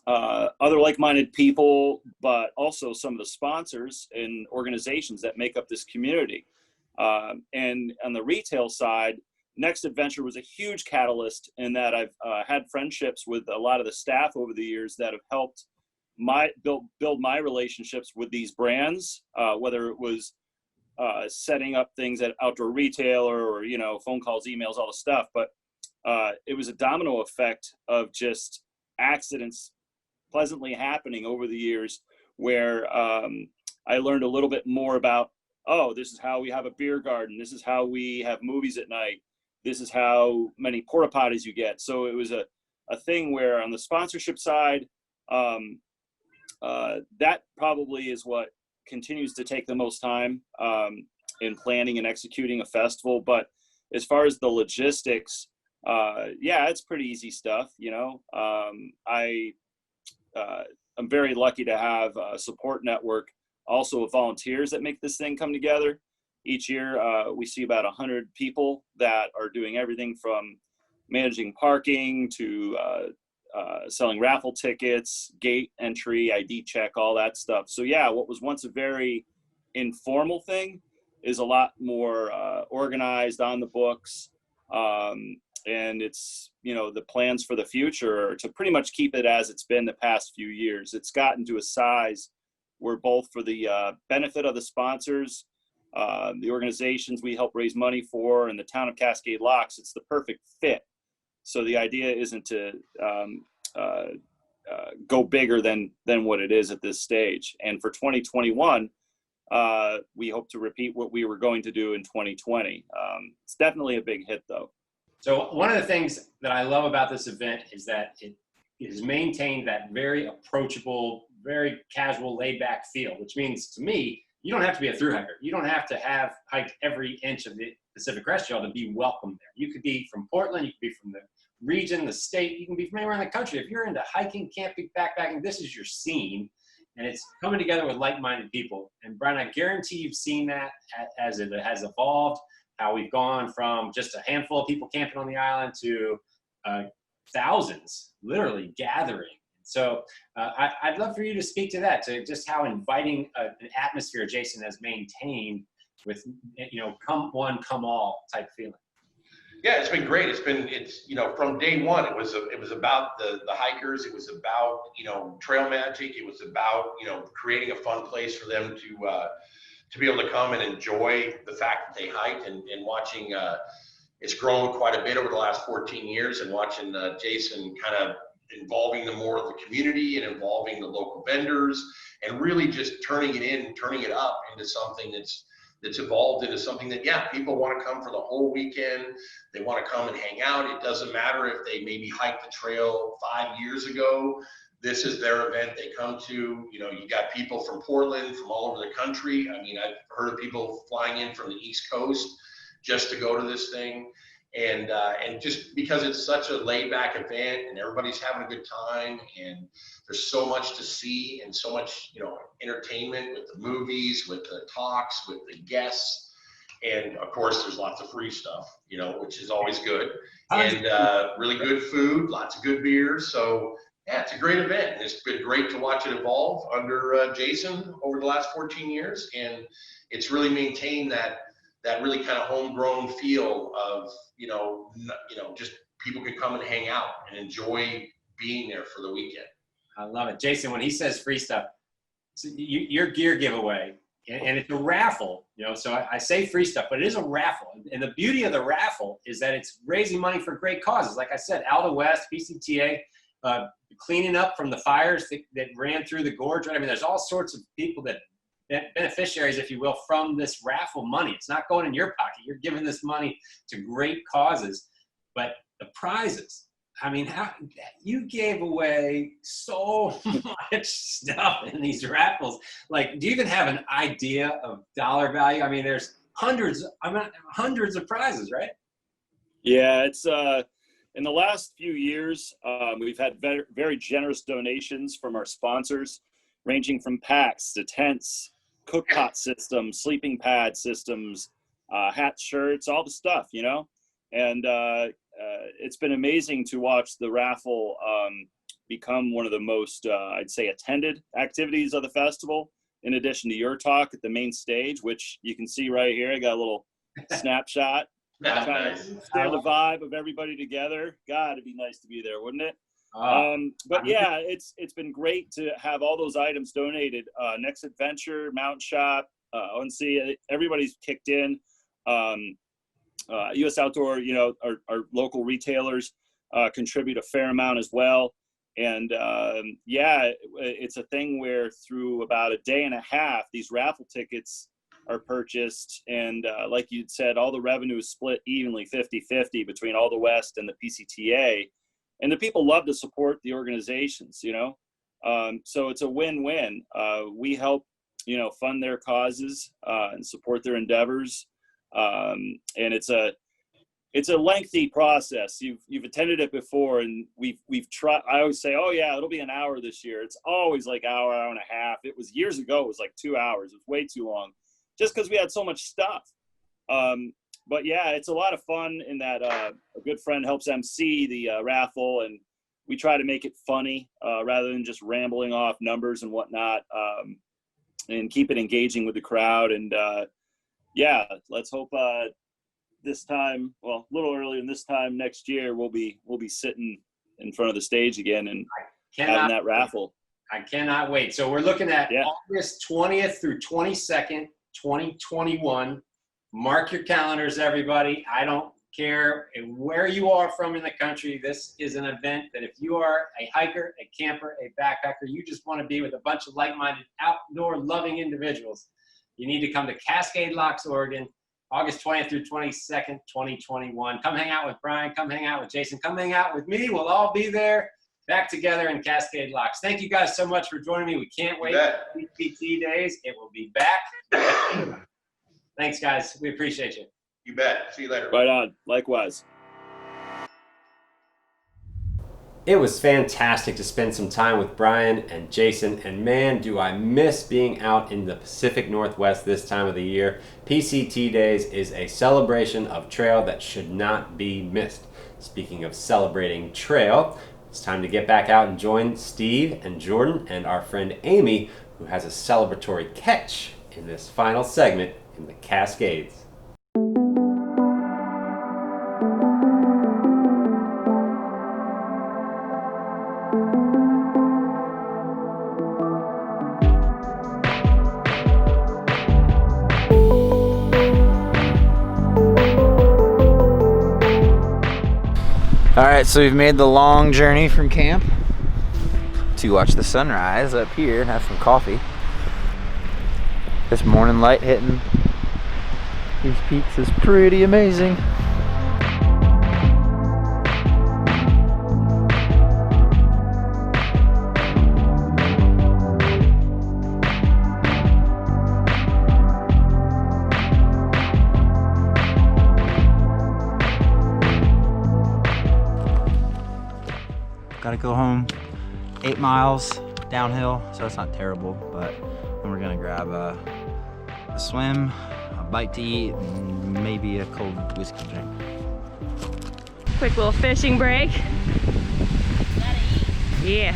other like-minded people, but also some of the sponsors and organizations that make up this community. And on the retail side, Next Adventure was a huge catalyst in that I've had friendships with a lot of the staff over the years that have helped build my relationships with these brands, whether it was setting up things at Outdoor Retailer or, you know, phone calls, emails, all the stuff. But it was a domino effect of just accidents pleasantly happening over the years where I learned a little bit more about, oh, this is how we have a beer garden. This is how we have movies at night. This is how many porta potties you get. So it was a thing where on the sponsorship side, that probably is what continues to take the most time in planning and executing a festival. But as far as the logistics, yeah, it's pretty easy stuff. You know, I'm very lucky to have a support network also of volunteers that make this thing come together. Each year, we see about 100 people that are doing everything from managing parking to selling raffle tickets, gate entry, ID check, all that stuff. So yeah, what was once a very informal thing is a lot more organized, on the books. And it's, you know, the plans for the future are to pretty much keep it as it's been the past few years. It's gotten to a size where both for the benefit of the sponsors, the organizations we help raise money for, and the town of Cascade Locks, it's the perfect fit. So the idea isn't to go bigger than what it is at this stage. And for 2021, we hope to repeat what we were going to do in 2020. It's definitely a big hit, though. So one of the things that I love about this event is that it has maintained that very approachable, very casual, laid-back feel, which means to me, you don't have to be a thru hiker. You don't have to have hiked every inch of the Pacific Crest Trail to be welcome there. You could be from Portland, you could be from the region, the state, you can be from anywhere in the country. If you're into hiking, camping, backpacking, this is your scene, and it's coming together with like-minded people. And Brian, I guarantee you've seen that as it has evolved, how we've gone from just a handful of people camping on the island to thousands literally gathering. So I'd love for you to speak to that, to just how inviting an atmosphere Jason has maintained with, you know, come one, come all type feeling. Yeah, it's been great. It's you know, from day one, it was about the hikers. It was about, you know, trail magic. It was about, you know, creating a fun place for them to be able to come and enjoy the fact that they hiked, and watching. It's grown quite a bit over the last 14 years, and watching Jason kind of involving the more of the community and involving the local vendors, and really just turning it up into something that's that's evolved into something that, yeah, people want to come for the whole weekend. They want to come and hang out. It doesn't matter if they maybe hiked the trail 5 years ago. This is their event they come to. You know, you got people from Portland, from all over the country. I mean, I've heard of people flying in from the East Coast just to go to this thing. And just because it's such a laid back event and everybody's having a good time, and there's so much to see and so much, you know, entertainment with the movies, with the talks, with the guests. And of course, there's lots of free stuff, you know, which is always good. And really good food, lots of good beers. So yeah, it's a great event. And it's been great to watch it evolve under Jason over the last 14 years. And it's really maintained that really kind of homegrown feel of, you know, just people could come and hang out and enjoy being there for the weekend. I love it. Jason, when he says free stuff, so your gear giveaway, and it's a raffle, you know, so I say free stuff, but it is a raffle. And the beauty of the raffle is that it's raising money for great causes. Like I said, Alta West, PCTA, cleaning up from the fires that ran through the gorge. Right? I mean, there's all sorts of people that beneficiaries, if you will, from this raffle money. It's not going in your pocket. You're giving this money to great causes. But the prizes, I mean, you gave away so much stuff in these raffles. Like, do you even have an idea of dollar value? I mean, there's hundreds of prizes, right? Yeah, it's in the last few years, we've had very, very generous donations from our sponsors, ranging from packs to tents, cookpot systems, sleeping pad systems, hats, shirts, all the stuff, you know. And it's been amazing to watch the raffle become one of the most, I'd say, attended activities of the festival, in addition to your talk at the main stage, which you can see right here. I got a little snapshot. Trying to stay the vibe of everybody together. God, it'd be nice to be there, wouldn't it? But yeah, it's been great to have all those items donated. Next Adventure, Mountain Shop, ONC, everybody's kicked in. US Outdoor, you know, our local retailers contribute a fair amount as well. And yeah, it's a thing where through about a day and a half, these raffle tickets are purchased. And like you said, all the revenue is split evenly 50-50 between All the West and the PCTA. And the people love to support the organizations, you know. So it's a win-win. We help, you know, fund their causes and support their endeavors. And it's a lengthy process. You've attended it before, and we've tried. I always say, oh yeah, it'll be an hour this year. It's always like hour and a half. It was years ago. It was like 2 hours. It was way too long, just because we had so much stuff. But yeah, it's a lot of fun in that a good friend helps MC the raffle, and we try to make it funny rather than just rambling off numbers and whatnot, and keep it engaging with the crowd. And yeah, let's hope this time, well, a little earlier than this time next year, we'll be sitting in front of the stage again and having that raffle. I cannot wait. So we're looking at August 20th through 22nd, 2021. Mark your calendars, everybody. I don't care where you are from in the country. This is an event that if you are a hiker, a camper, a backpacker, you just want to be with a bunch of like-minded, outdoor-loving individuals, you need to come to Cascade Locks, Oregon, August 20th through 22nd, 2021. Come hang out with Brian. Come hang out with Jason. Come hang out with me. We'll all be there back together in Cascade Locks. Thank you guys so much for joining me. We can't wait for PT days. It will be back. Thanks, guys. We appreciate you. You bet. See you later. Right on. Likewise. It was fantastic to spend some time with Brian and Jason, and man, do I miss being out in the Pacific Northwest this time of the year. PCT Days is a celebration of trail that should not be missed. Speaking of celebrating trail, it's time to get back out and join Steve and Jordan and our friend Amy, who has a celebratory catch in this final segment in the Cascades. All right, so we've made the long journey from camp to watch the sunrise up here and have some coffee. This morning light hitting these peaks is pretty amazing. Gotta go home 8 miles downhill, so it's not terrible, but then we're gonna grab a swim, a bite to eat, and maybe a cold whiskey drink. Quick little fishing break. Yeah.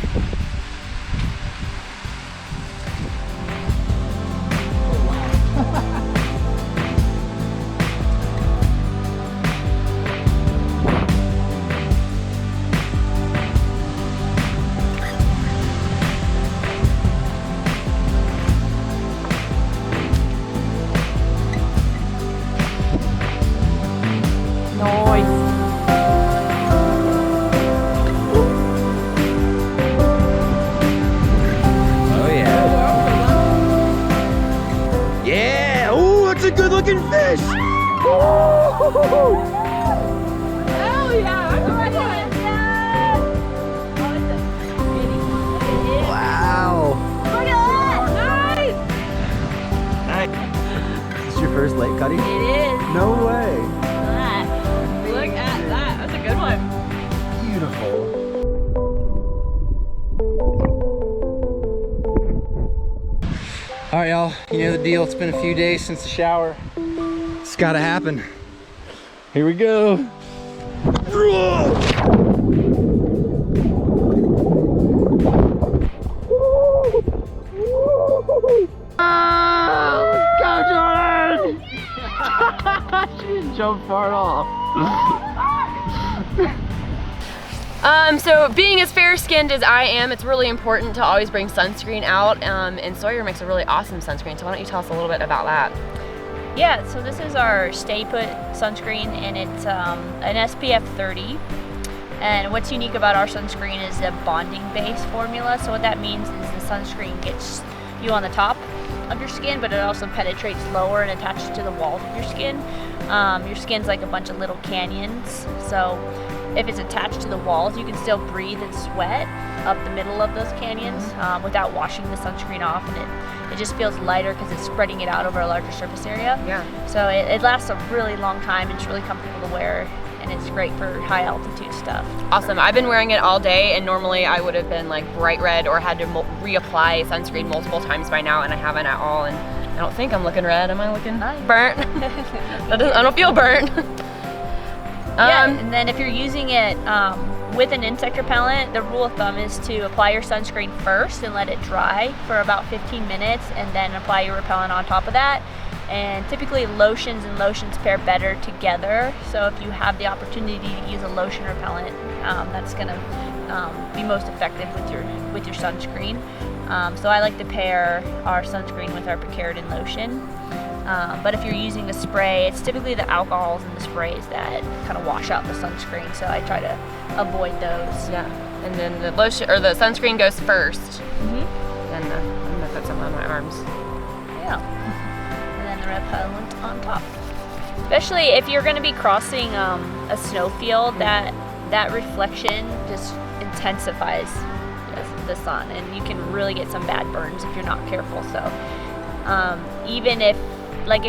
Good looking fish! Hell yeah! Wow! Look at that! Nice! Is this your first lake cutting? It is. No way! Look at that. That's a good one. Beautiful. All right, y'all, you know the deal. It's been a few days since the shower. It's gotta happen. Here we go. Go, Jordan! She didn't jump far at all. So being as fair-skinned as I am, it's really important to always bring sunscreen out, and Sawyer makes a really awesome sunscreen, so why don't you tell us a little bit about that? Yeah, so this is our Stay Put sunscreen, and it's an SPF 30. And what's unique about our sunscreen is the bonding base formula. So what that means is the sunscreen gets you on the top of your skin, but it also penetrates lower and attaches to the walls of your skin. Your skin's like a bunch of little canyons, so if it's attached to the walls, you can still breathe and sweat up the middle of those canyons without washing the sunscreen off, and it just feels lighter because it's spreading it out over a larger surface area. Yeah. So it lasts a really long time, and it's really comfortable to wear, and it's great for high altitude stuff. Awesome. I've been wearing it all day, and normally I would have been like bright red or had to reapply sunscreen multiple times by now, and I haven't at all. And I don't think I'm looking red. Am I looking burnt? I don't feel burnt. Yeah, and then if you're using it with an insect repellent, the rule of thumb is to apply your sunscreen first and let it dry for about 15 minutes, and then apply your repellent on top of that. And typically lotions and lotions pair better together, so if you have the opportunity to use a lotion repellent, that's going to be most effective with your sunscreen. So I like to pair our sunscreen with our picaridin lotion. But if you're using a spray, it's typically the alcohols in the sprays that kind of wash out the sunscreen, so I try to avoid those. Yeah, and then the lotion or the sunscreen goes first. Mm-hmm. And I'm gonna put some on my arms. Yeah, and then the repellent on top. Especially if you're going to be crossing a snowfield, that reflection just intensifies the sun, and you can really get some bad burns if you're not careful. So even if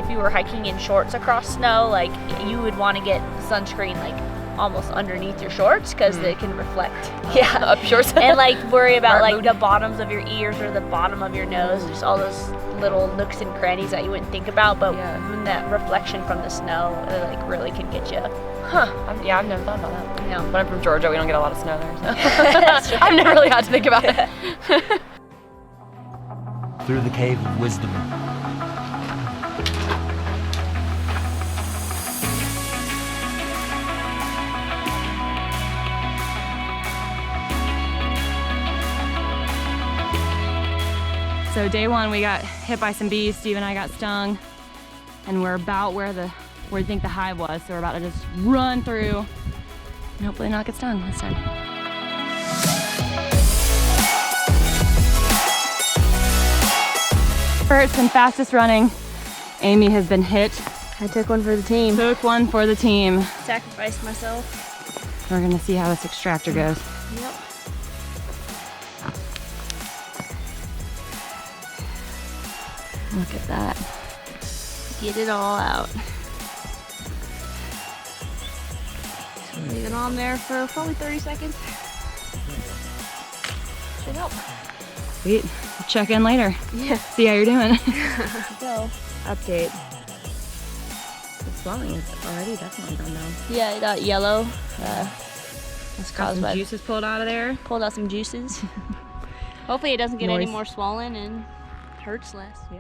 you were hiking in shorts across snow, like you would want to get sunscreen like almost underneath your shorts because they can reflect up yours. And like worry about like the bottoms of your ears or the bottom of your nose, just all those little nooks and crannies that you wouldn't think about, but when that reflection from the snow like really can get you. I've never thought about that. Yeah. When I'm from Georgia, we don't get a lot of snow there, so I've never really had to think about it. Through the cave of wisdom. So day one, we got hit by some bees. Steve and I got stung, and we're about where we think the hive was. So we're about to just run through and hopefully not get stung this time. First and fastest running, Amy has been hit I took one for the team. Took one for the team. Sacrificed myself. We're gonna see how this extractor goes. Yep. Look at that. Get it all out. Leave it on there for probably 30 seconds. Should help. Sweet. We'll check in later. Yeah. See how you're doing. Go. Update. The swelling is already definitely gone down. Yeah, it got yellow. Let's got some juices pulled out of there. Pulled out some juices. Hopefully it doesn't get any Noise. more swollen and hurts less. Yeah.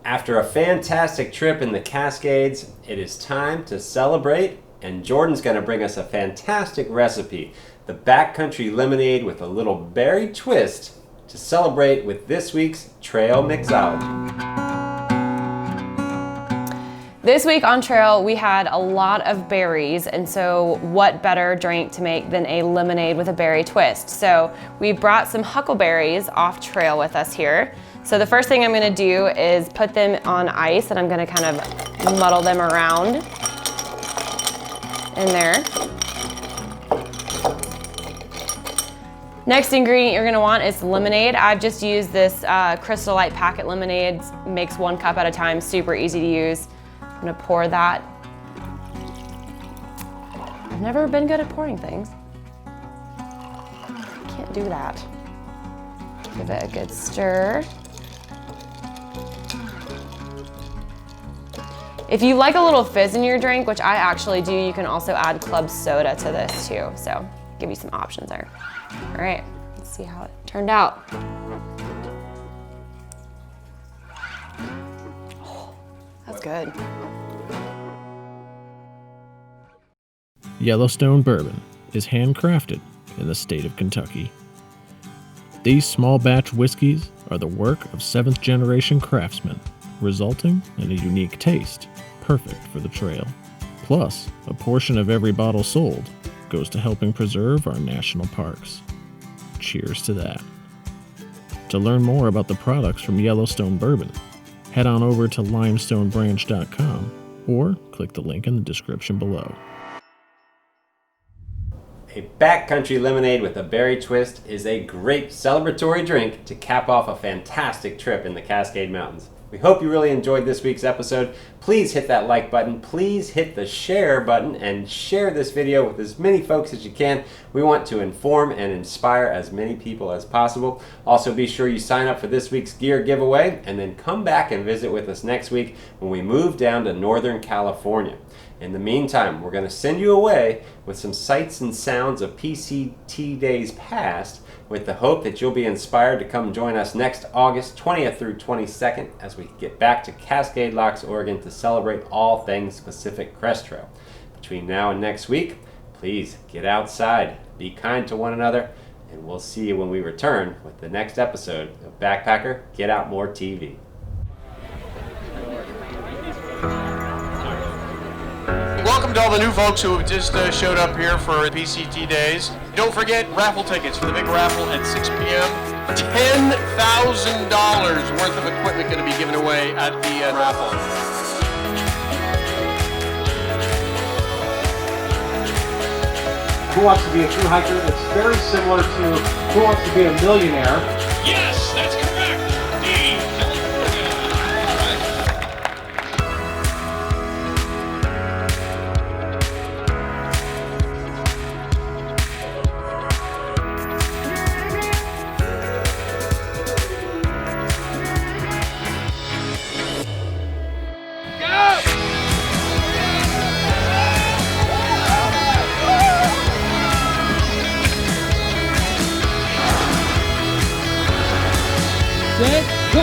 After a fantastic trip in the Cascades, it is time to celebrate, and Jordan's going to bring us a fantastic recipe, the Backcountry lemonade with a little berry twist, to celebrate with this week's Trail Mixology. This week on trail, we had a lot of berries, and so what better drink to make than a lemonade with a berry twist? So we brought some huckleberries off trail with us here. So the first thing I'm gonna do is put them on ice, and I'm gonna kind of muddle them around in there. Next ingredient you're gonna want is lemonade. I've just used this Crystal Light packet lemonade. Makes 1 cup at a time, super easy to use. I'm gonna pour that. I've never been good at pouring things. Can't do that. Give it a good stir. If you like a little fizz in your drink, which I actually do, you can also add club soda to this too. So give you some options there. All right, let's see how it turned out. Oh, that's good. Yellowstone bourbon is handcrafted in the state of Kentucky. These small batch whiskeys are the work of 7th generation craftsmen, resulting in a unique taste, perfect for the trail. Plus, a portion of every bottle sold goes to helping preserve our national parks. Cheers to that. To learn more about the products from Yellowstone Bourbon, head on over to limestonebranch.com or click the link in the description below. A backcountry lemonade with a berry twist is a great celebratory drink to cap off a fantastic trip in the Cascade Mountains. We hope you really enjoyed this week's episode. Please hit that like button, please hit the share button, and share this video with as many folks as you can. We want to inform and inspire as many people as possible. Also, be sure you sign up for this week's gear giveaway, and then come back and visit with us next week when we move down to Northern California. In the meantime, we're going to send you away with some sights and sounds of PCT days past, with the hope that you'll be inspired to come join us next August 20th through 22nd as we get back to Cascade Locks, Oregon to celebrate all things Pacific Crest Trail. Between now and next week, please get outside, be kind to one another, and we'll see you when we return with the next episode of Backpacker Get Out More TV. Welcome to all the new folks who have just showed up here for PCT days. Don't forget raffle tickets for the big raffle at 6 p.m. $10,000 worth of equipment going to be given away at the raffle. Who Wants to Be a True Hiker? It's very similar to Who Wants to Be a Millionaire. Yes, that's correct. Set, go!